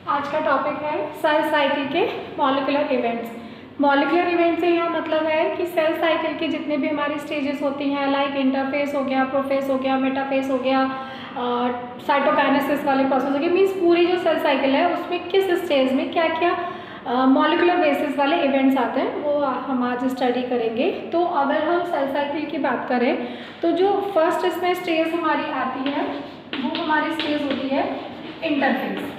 आज का टॉपिक है सेल साइकिल के मॉलिक्यूलर इवेंट्स। मॉलिक्यूलर इवेंट से यहाँ मतलब है कि सेल साइकिल के जितने भी हमारी स्टेजेस होती हैं, लाइक इंटरफेस हो गया, प्रोफेस हो गया, मेटाफेस हो गया, साइटोकाइनेसिस वाले प्रोसेस हो गए, मीन्स पूरी जो सेल साइकिल है उसमें किस स्टेज में क्या क्या मॉलिक्यूलर बेसिस वाले इवेंट्स आते हैं वो हम आज स्टडी करेंगे। तो अगर हम सेल साइकिल की बात करें तो जो फर्स्ट इसमें स्टेज हमारी आती है वो हमारी स्टेज होती है इंटरफेस।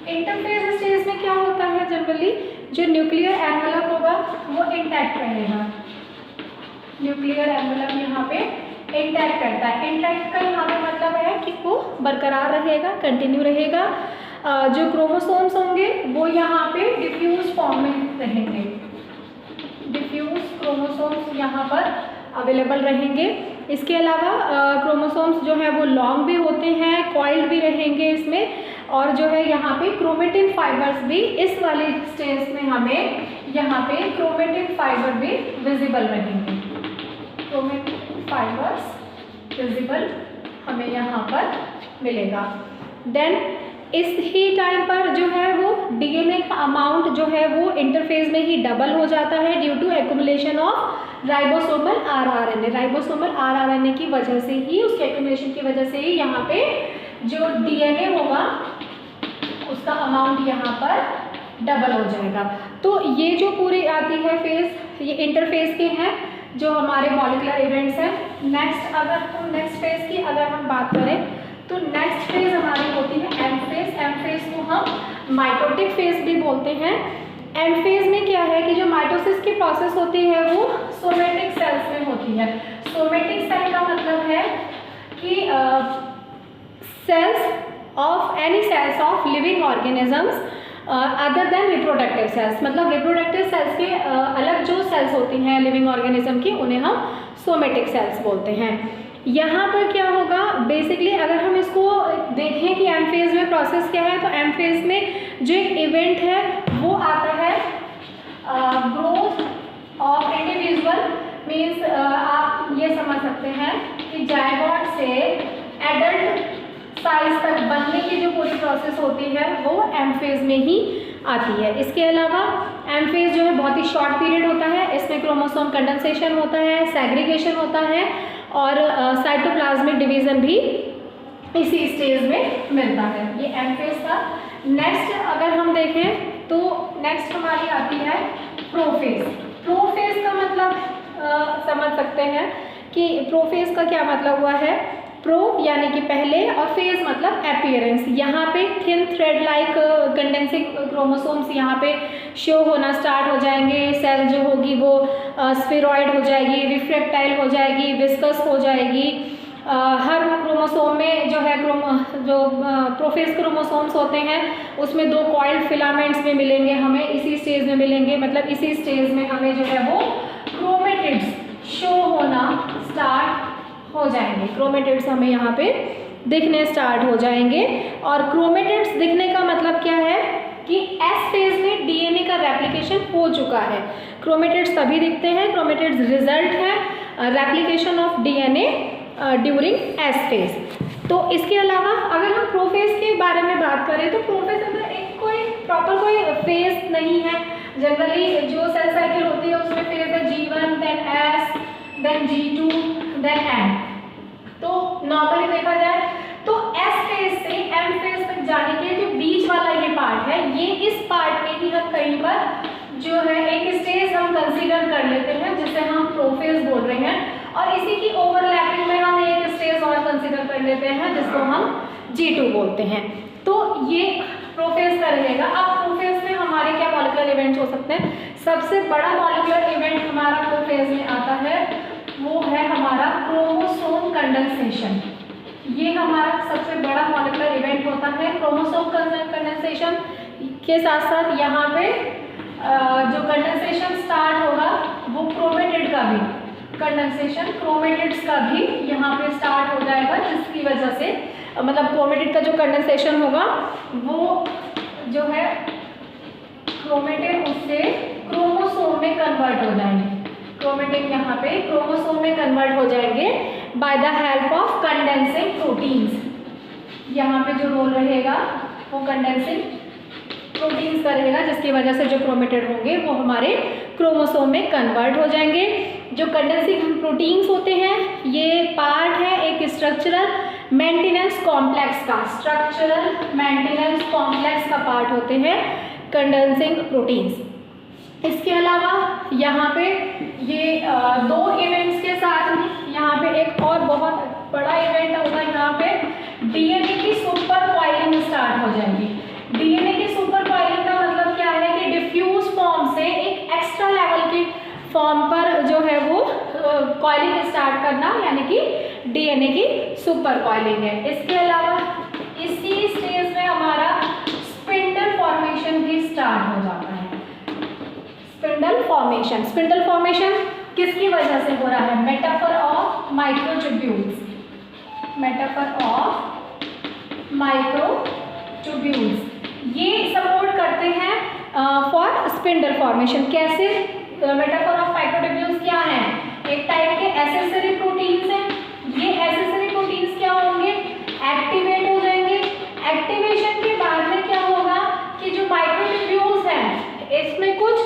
इंटरफेस स्टेज में क्या होता है, जनरली जो न्यूक्लियर एनवेलप होगा वो इंटैक्ट रहेगा। न्यूक्लियर एनवेलप यहाँ पे इंटैक्ट करता है। इंटैक्ट का यहाँ पे मतलब है कि वो बरकरार रहेगा, कंटिन्यू रहेगा। जो क्रोमोसोम्स होंगे वो यहाँ पे डिफ्यूज फॉर्म में रहेंगे। डिफ्यूज क्रोमोसोम्स यहाँ पर अवेलेबल रहेंगे। इसके अलावा क्रोमोसोम्स जो है वो लॉन्ग भी होते हैं, कॉइल्ड भी रहेंगे इसमें, और जो है यहाँ पे क्रोमेटिन फाइबर्स भी इस वाले स्टेज में हमें यहाँ पे क्रोमेटिन फाइबर भी विजिबल रहेंगे। क्रोमेटिन फाइबर्स विजिबल हमें यहाँ पर मिलेगा। देन इस ही टाइम पर जो है वो डीएनए का अमाउंट जो है वो इंटरफेज में ही डबल हो जाता है due to accumulation of ribosomal rRNA. Ribosomal rRNA की वजह से ही, उसके एक्यूमुलेशन की वजह से ही यहाँ पे जो डीएनए होगा उसका अमाउंट यहाँ पर डबल हो जाएगा। तो ये जो पूरी आती है फेज, ये इंटरफेज के हैं जो हमारे मॉलिक्यूलर इवेंट्स हैं। नेक्स्ट अगर हम नेक्स्ट फेज की अगर हम बात करें तो नेक्स्ट फेज हमारी होती है एम फेज। एम फेज को हम माइटोटिक फेज भी बोलते हैं। एम फेज में क्या है कि जो माइटोसिस की प्रोसेस होती है वो सोमेटिक सेल्स में होती है। सोमेटिक सेल का मतलब है कि cells of any cells of living organisms other than reproductive cells, मतलब रिप्रोडक्टिव सेल्स के अलग जो सेल्स होती हैं लिविंग ऑर्गेनिज्म की उन्हें हम सोमेटिक सेल्स बोलते हैं। यहाँ पर क्या होगा, बेसिकली अगर हम इसको देखें कि एम फेज में प्रोसेस क्या है, तो एम फेज में जो एक इवेंट है वो आता है ग्रोथ ऑफ इंडिविजुअल। मीन्स आप ये समझ सकते हैं कि जायगोट से एडल्ट साइज तक बनने की जो पूरी प्रोसेस होती है वो एम फेज में ही आती है। इसके अलावा एम फेज जो है बहुत ही शॉर्ट पीरियड होता है। इसमें क्रोमोसोम कंडेंसेशन होता है, सेग्रीगेशन होता है और साइटोप्लाज्मिक डिवीजन भी इसी स्टेज में मिलता है। ये एम फेज था। नेक्स्ट अगर हम देखें तो नेक्स्ट हमारी आती है प्रोफेज। प्रोफेज का मतलब समझ सकते हैं कि प्रोफेज का क्या मतलब हुआ है। प्रो यानी कि पहले और फेज मतलब अपीयरेंस। यहाँ पे thin thread like condensing chromosomes यहाँ पे शो होना स्टार्ट हो जाएंगे। सेल जो होगी वो स्फेरॉइड हो जाएगी, रिफ्रैक्टाइल हो जाएगी, विस्कस हो जाएगी। हर क्रोमोसोम में जो है प्रोफेज क्रोमोसोम्स होते हैं उसमें दो कॉइल्ड फिलामेंट्स में मिलेंगे, हमें इसी स्टेज में मिलेंगे। मतलब इसी स्टेज में हमें जो है वो क्रोमेटिड्स शो होना स्टार्ट हो जाएंगे। क्रोमेटिड्स हमें यहाँ पे दिखने स्टार्ट हो जाएंगे। और क्रोमेटिड्स दिखने का मतलब क्या है कि एस फेज में डीएनए का रेप्लिकेशन हो चुका है। क्रोमेटिड्स तभी दिखते हैं, क्रोमेटिड्स रिजल्ट है replication of DNA during S phase. तो इसके अलावा अगर हम प्रोफेज के बारे में बात करें तो प्रोफेज अंदर एक कोई प्रॉपर कोई फेज नहीं है। जनरली जो सेल साइकिल होती है उसमें फेज है G1, then S, then G2, then M। तो नॉर्मली देखा जाए तो S फेज से M फेज तक जाने के जो बीच वाला ये पार्ट है, ये इस पार्ट में ही हम कहीं पर जो है एक स्टेज हम कंसीडर कर लेते हैं जिसे हम प्रोफेज बोल रहे हैं। और इसी की ओवरलैपिंग में हम एक स्टेज और कंसीडर कर लेते हैं जिसको हम G2 बोलते हैं। तो ये प्रोफेज का रहेगा। अब प्रोफेज में हमारे क्या मॉलिक्यूलर इवेंट्स हो सकते हैं। सबसे बड़ा मॉलिक्यूलर इवेंट हमारा प्रोफेज में आता है वो है हमारा क्रोमोसोम कंडेंसेशन। ये हमारा सबसे बड़ा मॉलिक्यूलर इवेंट होता है। क्रोमोसोम कंडेंसेशन के साथ साथ यहाँ पे जो कंडेंसेशन स्टार्ट होगा वो क्रोमेटिड का भी कंडेंसेशन, क्रोमेटिड्स का भी यहाँ पे स्टार्ट हो जाएगा, जिसकी वजह से मतलब क्रोमेटिड का जो कंडेंसेशन होगा वो जो है क्रोमेटिड उससे क्रोमोसोम में कन्वर्ट हो जाएंगे। क्रोमेटिन यहाँ पे क्रोमोसोम में कन्वर्ट हो जाएंगे by the help of condensing proteins. यहाँ पे जो रोल रहेगा वो कंडेंसिंग प्रोटीन्स का रहेगा, जिसकी वजह से जो क्रोमेटिड होंगे वो हमारे क्रोमोसोम में कन्वर्ट हो जाएंगे। जो कंडेंसिंग प्रोटीन्स होते हैं ये पार्ट है एक स्ट्रक्चरल मेंटेनेंस कॉम्प्लेक्स का, स्ट्रक्चरल मेंटेनेंस कॉम्प्लेक्स का पार्ट होते हैं कंडेंसिंग प्रोटीन्स। इसके अलावा यहाँ पे ये दो इवेंट्स के साथ में यहाँ पे एक और बहुत बड़ा इवेंट होगा, यहाँ पे डीएनए की सुपर कॉइलिंग स्टार्ट हो जाएगी। डीएनए की सुपर कॉइलिंग का मतलब क्या है कि डिफ्यूज फॉर्म से एक एक्स्ट्रा लेवल की फॉर्म पर जो है वो कॉइलिंग स्टार्ट करना, यानी कि डीएनए की सुपर कॉइलिंग है। इसके अलावा इसी स्टेज में हमारा स्पिंडल फॉर्मेशन भी स्टार्ट हो जाता है। स्पिंडल फॉर्मेशन, स्पिंडल फॉर्मेशन किसकी वजह से हो रहा है? Metaphor of microtubules, metaphor of microtubules ये सपोर्ट करते हैं फॉर स्पिंडल फॉर्मेशन। कैसे? मेटाफर ऑफ माइक्रोट्यूब्यूल्स क्या है? एक टाइप के एसेसरी प्रोटीन्स हैं। ये एसेसरी प्रोटीन्स क्या होंगे? एक्टिवेट हो जाएंगे। एक्टिवेशन के बाद में क्या होगा कि जो माइक्रोट्यूब्यूल्स हैं इसमें कुछ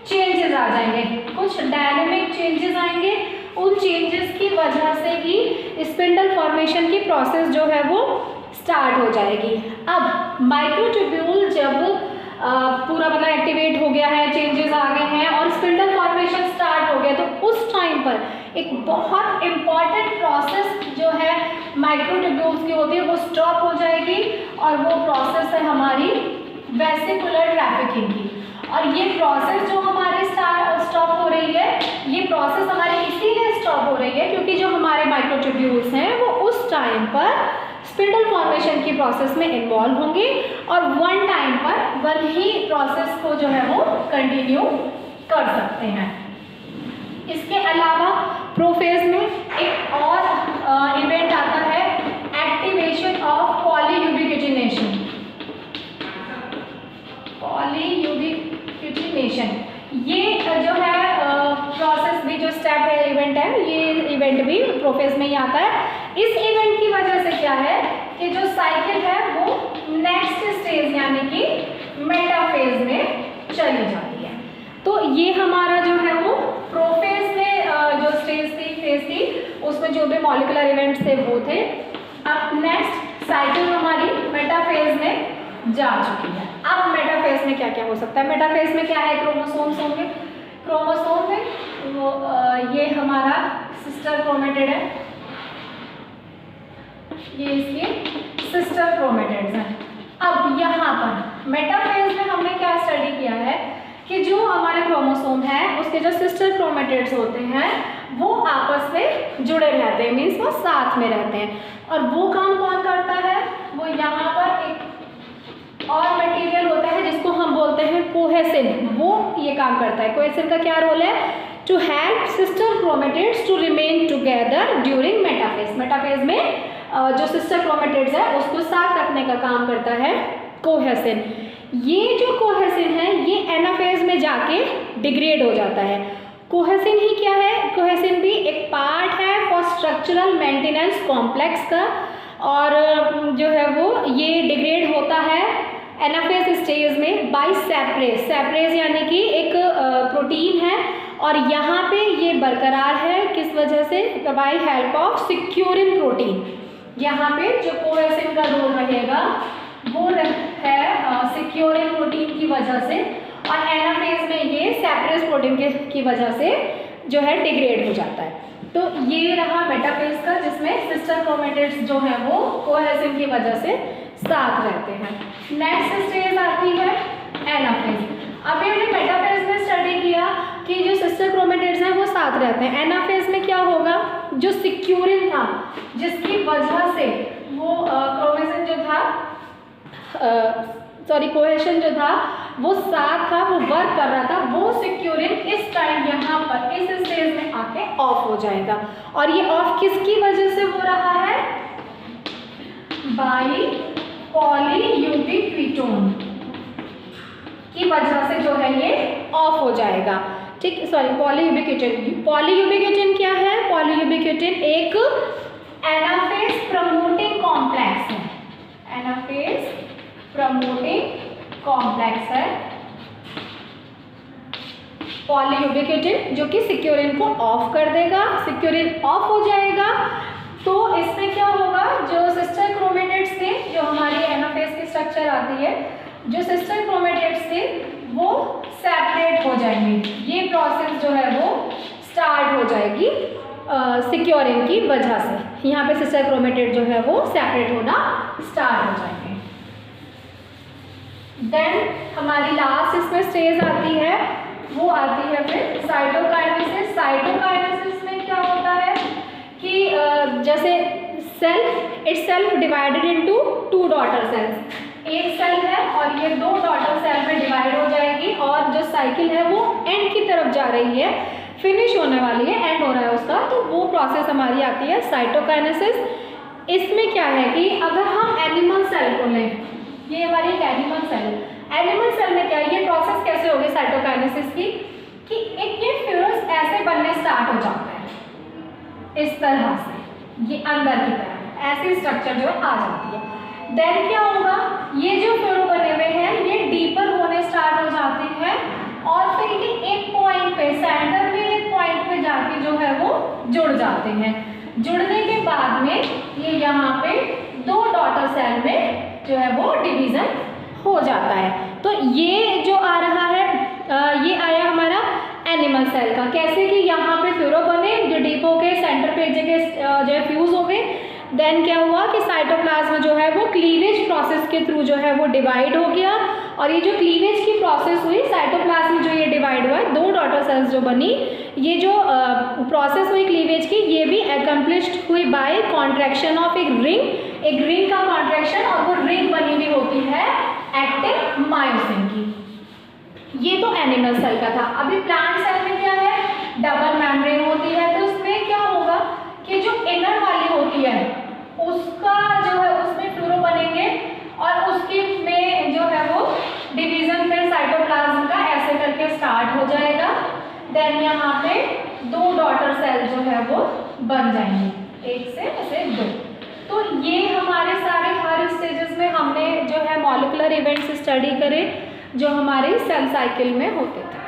चेंजेस आ जाएंगे, कुछ डायनेमिक चेंजेस आएंगे। उन चेंजेस की वजह से ही स्पिंडल फॉर्मेशन की प्रोसेस जो है वो स्टार्ट हो जाएगी। अब माइक्रोट्यूब्यूल जब पूरा मतलब एक्टिवेट हो गया है, चेंजेस आ गए हैं और स्पिंडल फॉर्मेशन स्टार्ट हो गया, तो उस टाइम पर एक बहुत इम्पॉर्टेंट प्रोसेस जो है माइक्रोट्यूब्यूल्स की होती है वो स्टॉप हो जाएगी, और वो प्रोसेस है हमारी वेसिकुलर ट्रैफिकिंग की। और ये प्रोसेस जो हमारे स्टॉप हो रही है, ये प्रोसेस हमारी इसीलिए स्टॉप हो रही है क्योंकि जो हमारे माइक्रोट्यूब्यूल्स हैं वो उस टाइम पर स्पिंडल फॉर्मेशन की प्रोसेस में इन्वॉल्व होंगे और वन टाइम पर वही प्रोसेस को जो है वो कंटिन्यू कर सकते हैं। इसके अलावा प्रोफेज में एक और इवेंट आता है एक्टिवेशन ऑफ पॉलीयूबिक्यूटिनेशन। पॉलीयूबिक्यूटिनेशन ये जो है प्रोसेस भी, जो स्टेप है, इवेंट है, ये इवेंट भी प्रोफेज में ही आता है। इस इवेंट की वजह से क्या है कि जो साइकिल है वो नेक्स्ट स्टेज यानी कि मेटाफेज में चली जाती है। तो ये हमारा जो है वो प्रोफेज में जो स्टेज थी, फेज थी, उसमें जो भी मॉलिक्यूलर इवेंट्स थे वो थे। अब नेक्स्ट साइकिल हमारी मेटाफेज में जा चुकी है। अब मेटाफेज में क्या क्या हो सकता है? मेटाफेज में क्या है? क्रोमोसोम्स होंगे। क्रोमोसोम में वो ये हमारा सिस्टर क्रोमेटिड है, ये इसके सिस्टर क्रोमेटिड्स हैं। अब यहाँ पर मेटाफेज में हमने क्या स्टडी किया है कि जो हमारे क्रोमोसोम है उसके जो सिस्टर क्रोमेटिड्स होते हैं वो आपस में जुड़े रहते हैं, मीन्स वो साथ में रहते हैं। और वो काम कौन करता है? वो यहाँ पर एक और मटेरियल होता है जिसको हम बोलते हैं कोहेसिन, वो ये काम करता है। कोहेसिन का क्या रोल है? To help sister chromatids to remain together during metaphase. Metaphase में जो सिस्टर क्रोमेटिड्स है उसको साथ रखने का काम करता है कोहेसिन। ये जो कोहेसिन है ये एनाफेज में जाके डिग्रेड हो जाता है। कोहेसिन ही क्या है? कोहेसिन भी एक पार्ट है फॉर स्ट्रक्चरल मेंटेनेंस कॉम्प्लेक्स का, और जो है वो ये डिग्रेड होता है एनाफेज स्टेज में बाय सैपरेज। सैपरेज यानी कि एक प्रोटीन है और यहाँ पे ये बरकरार है किस वजह से? By help of securin protein. यहाँ पे जो कोहेसिन का रोल रहेगा वो है सिक्योरिन प्रोटीन की वजह से, और एनाफेज में ये सैपरेज प्रोटीन की वजह से जो है डिग्रेड हो जाता है। तो ये रहा मेटाफेज का, जिसमें सिस्टर क्रोमेटिड्स जो है वो कोहेसिन की वजह से साथ रहते हैं। नेक्स्ट स्टेज आती है एनाफेज। अभी हमने मेटाफेज में स्टडी किया कि जो सिस्टर क्रोमेटिड्स हैं वो साथ रहते हैं। एनाफेज में क्या होगा? जो सिक्योरिन था जिसकी वजह से वो क्रोमेसिन जो था कोहेशन जो था वो साथ था, वो वर्क कर रहा था, वो सिक्योरिन इस टाइम यहाँ पर इस स्टेज में आके ऑफ हो जाएगा। और ये ऑफ किसकी वजह से हो रहा है? बाई पॉलीयूबिक्विटोन की वजह से जो है ये ऑफ हो जाएगा। ठीक, सॉरी, पॉलीयूबिक्विटिन। पॉलीयूबिक्विटिन क्या है? पॉलीयूबिक्विटिन एक एनाफेज प्रमोटिंग कॉम्प्लेक्स है। एनाफेज प्रमोटिंग कॉम्प्लेक्स है पॉलीयूबिक्विटिन, जो कि सिक्योरिन को ऑफ कर देगा। सिक्योरिन ऑफ हो जाएगा तो इसमें क्या होगा, जो सिस्टर क्रोमेटिड्स थे, जो हमारी एनाफेज की स्ट्रक्चर आती है, जो सिस्टर क्रोमेटिड्स थे वो सेपरेट हो जाएंगे। ये प्रोसेस जो है वो स्टार्ट हो जाएगी सिक्योरिन की वजह से। यहाँ पे सिस्टर क्रोमेटिड जो है वो सेपरेट होना स्टार्ट हो जाएंगे। देन हमारी लास्ट इसमें स्टेज आती है, वो आती है फिर साइटोकाइनेसिस। साइटोकाइनेसिस में क्या होता है कि जैसे cell itself divided into 2 daughter cells, एक सेल है और ये 2 डॉटर सेल में डिवाइड हो जाएगी और जो साइकिल है वो एंड की तरफ जा रही है, फिनिश होने वाली है, एंड हो रहा है उसका, तो वो प्रोसेस हमारी आती है साइटोकाइनेसिस। इसमें क्या है कि अगर हम एनिमल सेल को लें, ये हमारी एक एनिमल सेल, एनिमल सेल में क्या है, ये प्रोसेस कैसे होगी साइटोकाइनेसिस की, कि एक ये फ्यूरस ऐसे बनने स्टार्ट हो जाता है इस तरह से, ये अंदर की तरफ ऐसी स्ट्रक्चर जो आ जाती है। देन क्या होगा, ये जो फ्यूरो बने हुए हैं ये डीपर होने स्टार्ट हो जाते हैं और फिर ये एक पॉइंट पे, सेंटर में एक पॉइंट पे जाके जो है वो जुड़ जाते हैं। जुड़ने के बाद में ये यहाँ पे 2 डॉटर सेल में जो है वो डिवीजन हो जाता है। तो ये जो आ रहा है ये आया हमारा एनिमल सेल का, कैसे कि यहाँ पे फ्यूरो बने जो डीप हो के सेंटर पे एक जगह जो है फ्यूज हो गए। देन क्या हुआ कि साइटोप्लाज्म जो है वो क्लीवेज प्रोसेस के थ्रू जो है वो डिवाइड हो गया, और ये जो क्लीवेज की प्रोसेस हुई, साइटोप्लाज्म जो ये डिवाइड हुआ, 2 डॉटर सेल्स जो बनी, ये जो प्रोसेस हुई क्लीवेज की, ये भी एकम्प्लिश्ड हुई बाय कॉन्ट्रैक्शन ऑफ एक रिंग का कॉन्ट्रैक्शन, और वो रिंग बनी हुई होती है एक्टिन मायोसिन की। ये तो एनिमल सेल का था। अभी प्लांट सेल में क्या है, डबल मेम्ब्रेन होती है, तो उसमें क्या होगा कि जो इनर वाली होती है उसका जो है उसमें फ्लोरो बनेंगे और उसके में जो है वो डिवीजन फिर साइटोप्लाज्म का ऐसे करके स्टार्ट हो जाएगा। देन यहाँ पे 2 डॉटर सेल जो है वो बन जाएंगे, एक से ऐसे 2। तो ये हमारे सारे हर स्टेजेस में हमने जो है मॉलिक्यूलर इवेंट्स स्टडी करे जो हमारे सेल साइकिल में होते थे।